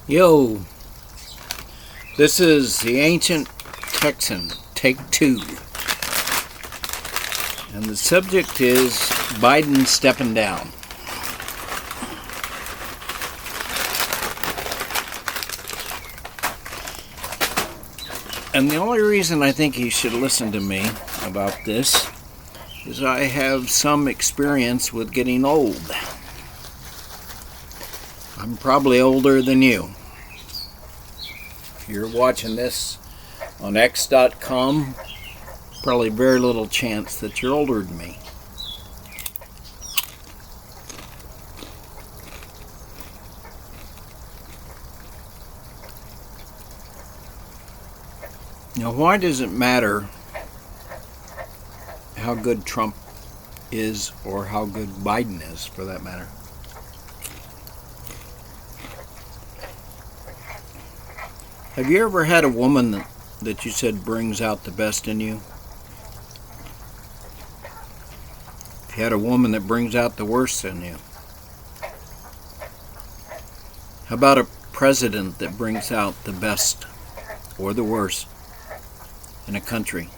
Yo, this is the Ancient Texan, take two. And the subject is Biden stepping down. And the only reason I think you should listen to me about this is I have some experience with getting old. I'm probably older than you. If you're watching this on X.com, probably very little chance that you're older than me. Now, why does it matter how good Trump is or how good Biden is, for that matter? Have you ever had a woman that you said brings out the best in you? Have you had a woman that brings out the worst in you? How about a president that brings out the best or the worst in a country?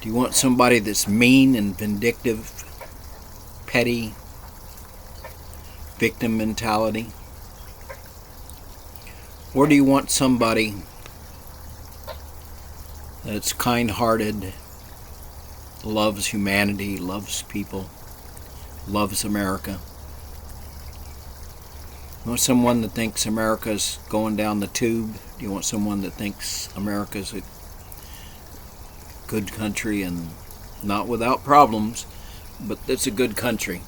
Do you want somebody that's mean and vindictive, petty, victim mentality? Or do you want somebody that's kind-hearted, loves humanity, loves people, loves America? You want someone that thinks America's going down the tube? Do you want someone that thinks America's a good country and not without problems, but it's a good country?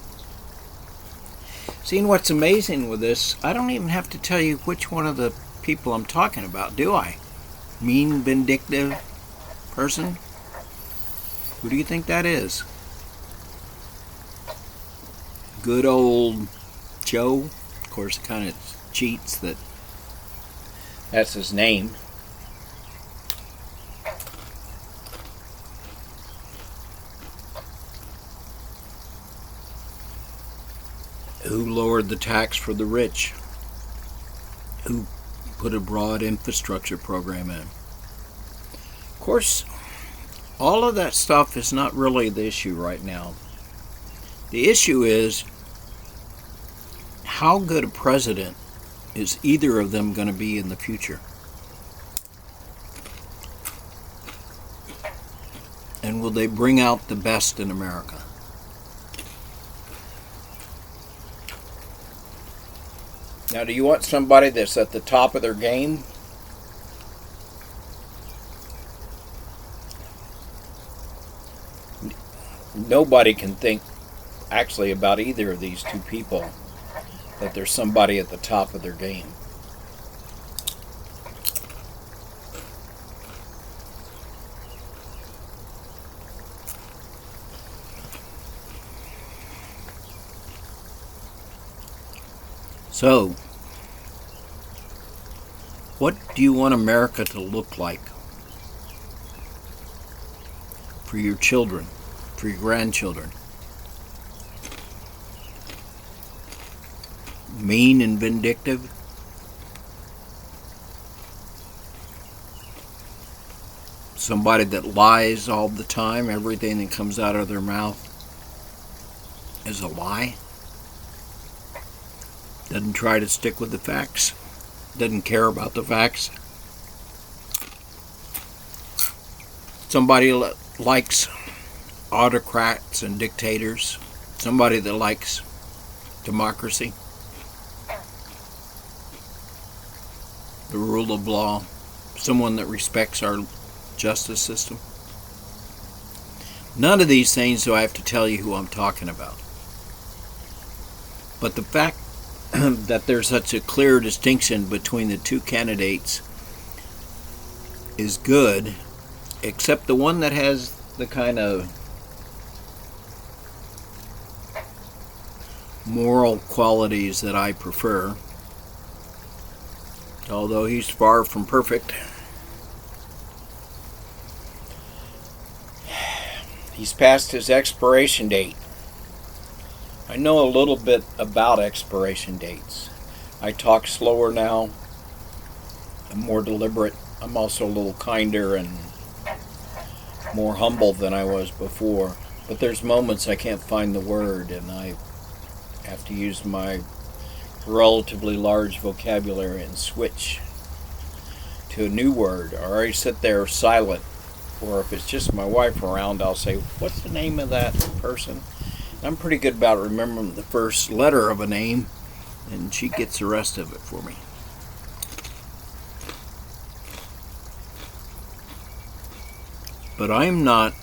Seeing what's amazing with this, I don't even have to tell you which one of the people I'm talking about, do I? Mean, vindictive person? Who do you think that is? Good old Joe. Of course, it kind of cheats that that's his name. Who lowered the tax for the rich? Who put a broad infrastructure program in? Of course, all of that stuff is not really the issue right now. The issue is how good a president is either of them going to be in the future? And will they bring out the best in America? Now, do you want somebody that's at the top of their game? Nobody can think actually about either of these two people that there's somebody at the top of their game. So, what do you want America to look like for your children, for your grandchildren? Mean and vindictive? Somebody that lies all the time, everything that comes out of their mouth is a lie? Doesn't try to stick with the facts? Doesn't care about the facts? Somebody that likes autocrats and dictators? Somebody that likes democracy? The rule of law? Someone that respects our justice system? None of these things do I have to tell you who I'm talking about. But the fact that there's such a clear distinction between the two candidates is good, except the one that has the kind of moral qualities that I prefer, although he's far from perfect. He's past his expiration date. I know a little bit about expiration dates. I talk slower now. I'm more deliberate. I'm also a little kinder and more humble than I was before. But there's moments I can't find the word, and I have to use my relatively large vocabulary and switch to a new word, or I sit there silent. Or if it's just my wife around, I'll say, "What's the name of that person?" I'm pretty good about remembering the first letter of a name, and she gets the rest of it for me. But I'm not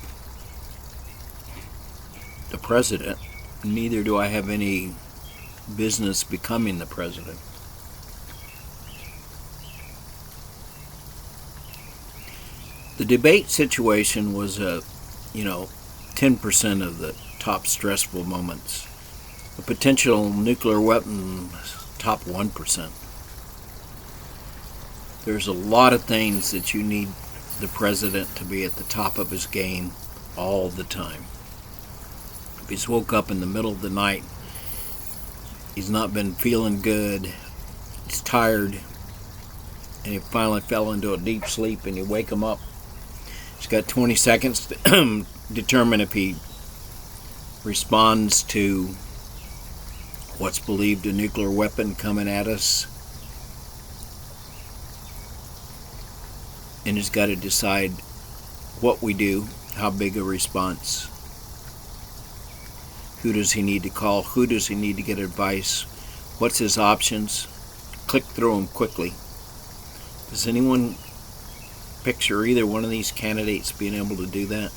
the president, neither do I have any business becoming the president. The debate situation was 10% of the top stressful moments. A potential nuclear weapon, top 1%. There's a lot of things that you need the president to be at the top of his game all the time. If he's woke up in the middle of the night, he's not been feeling good, he's tired, and he finally fell into a deep sleep, and you wake him up, he's got 20 seconds to determine if he responds to what's believed a nuclear weapon coming at us, and he's got to decide what we do, how big a response, who does he need to call, who does he need to get advice, what's his options, click through them quickly. Does anyone picture either one of these candidates being able to do that?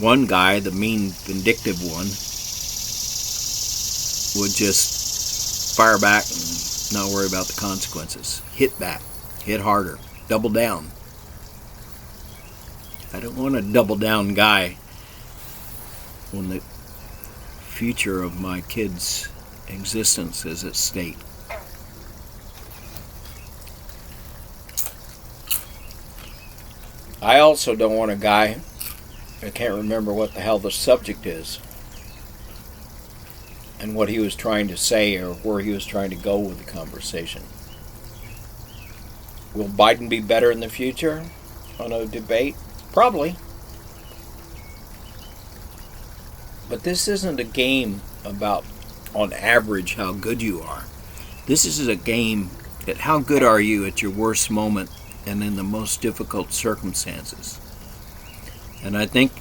One guy, the mean, vindictive one, would just fire back and not worry about the consequences. Hit back, hit harder, double down. I don't want a double down guy when the future of my kids' existence is at stake. I also don't want a guy, I can't remember what the hell the subject is and what he was trying to say or where he was trying to go with the conversation. Will Biden be better in the future on a debate? Probably. But this isn't a game about, on average, how good you are. This is a game at how good are you at your worst moment and in the most difficult circumstances. And I think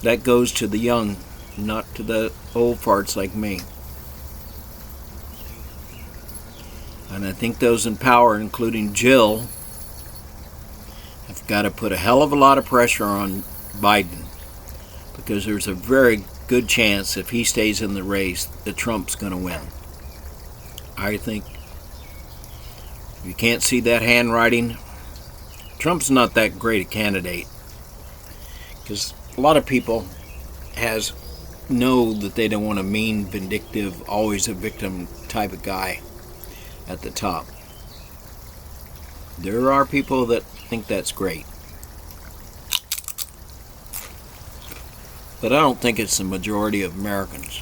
that goes to the young, not to the old farts like me. And I think those in power, including Jill, have got to put a hell of a lot of pressure on Biden, because there's a very good chance if he stays in the race that Trump's going to win. I think if you can't see that handwriting, Trump's not that great a candidate, because a lot of people know that they don't want a mean, vindictive, always a victim type of guy at the top. There are people that think that's great, but I don't think it's the majority of Americans.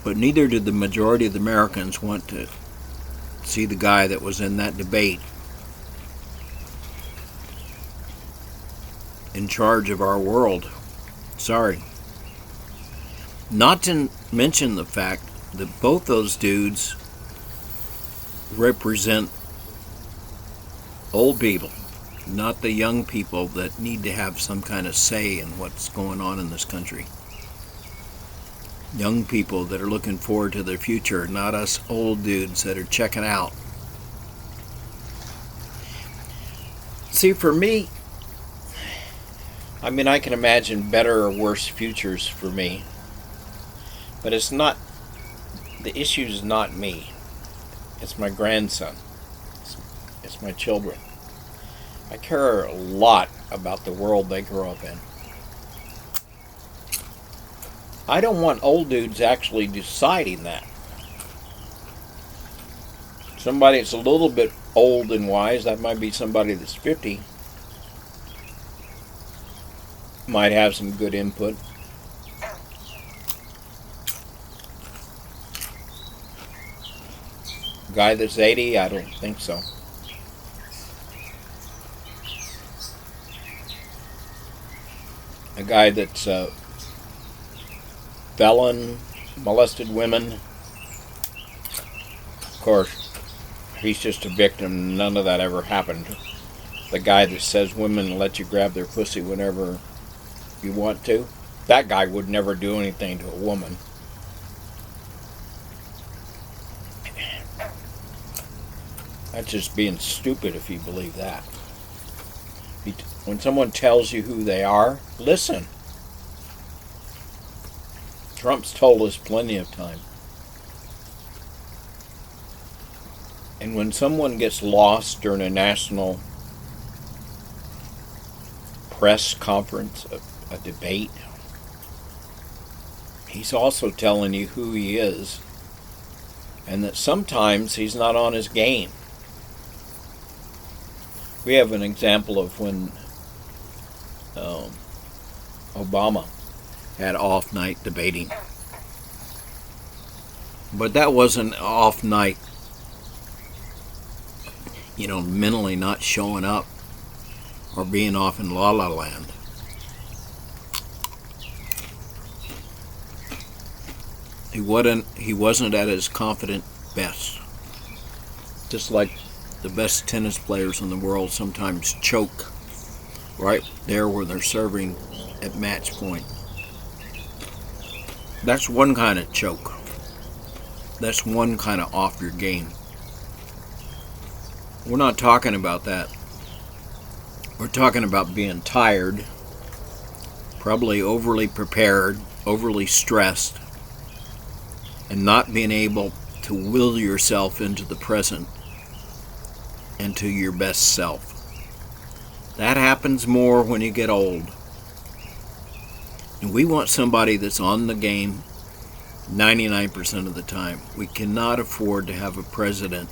But neither did the majority of the Americans want to see the guy that was in that debate in charge of our world. Sorry. Not to mention the fact that both those dudes represent old people, not the young people that need to have some kind of say in what's going on in this country. Young people that are looking forward to their future, not us old dudes that are checking out. See, for me, I mean, I can imagine better or worse futures for me, but it's not, the issue is not me. It's my grandson. It's my children. I care a lot about the world they grow up in. I don't want old dudes actually deciding that. Somebody that's a little bit old and wise, that might be somebody that's 50, might have some good input. Guy that's 80, I don't think so. A guy that's felon, molested women. Of course, he's just a victim. None of that ever happened. The guy that says women let you grab their pussy whenever you want to, that guy would never do anything to a woman. That's just being stupid if you believe that. When someone tells you who they are, listen. Trump's told us plenty of time. And when someone gets lost during a national press conference, a debate, he's also telling you who he is, and that sometimes he's not on his game. We have an example of when Obama had off night debating. But that wasn't off night, mentally not showing up or being off in La La Land. He wasn't at his confident best. Just like the best tennis players in the world sometimes choke right there where they're serving at match point. That's one kind of choke. That's one kind of off your game. We're not talking about that. We're talking about being tired, probably overly prepared, overly stressed, and not being able to will yourself into the present and to your best self. That happens more when you get old. And we want somebody that's on the game 99% of the time. We cannot afford to have a president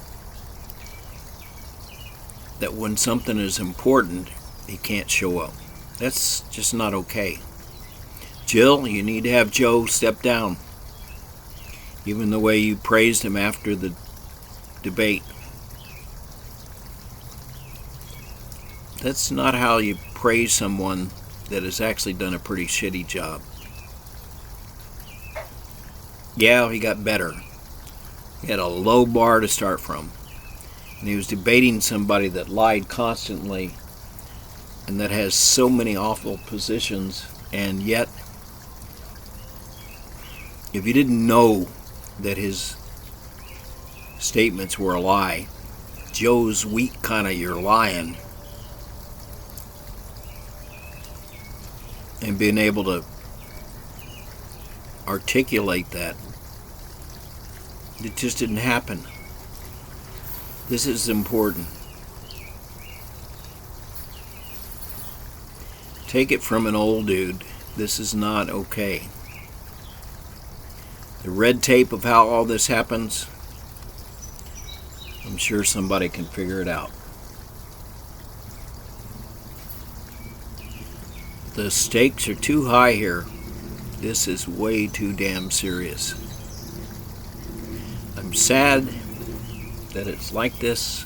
that when something is important, he can't show up. That's just not okay. Jill, you need to have Joe step down. Even the way you praised him after the debate. That's not how you praise someone that has actually done a pretty shitty job. Yeah, he got better. He had a low bar to start from. And he was debating somebody that lied constantly and that has so many awful positions. And yet, if you didn't know that his statements were a lie, Joe's weak kind of you're lying. And being able to articulate that, it just didn't happen. This is important. Take it from an old dude. This is not okay. The red tape of how all this happens, I'm sure somebody can figure it out. The stakes are too high here. This is way too damn serious. I'm sad that it's like this.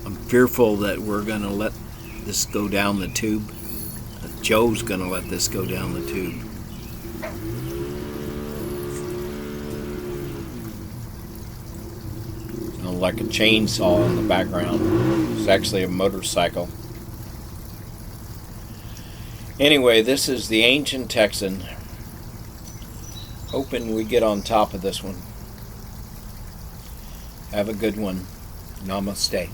I'm fearful that we're going to let this go down the tube. That Joe's going to let this go down the tube. Sounds like a chainsaw in the background. It's actually a motorcycle. Anyway, this is the Ancient Texan. Hoping we get on top of this one. Have a good one. Namaste.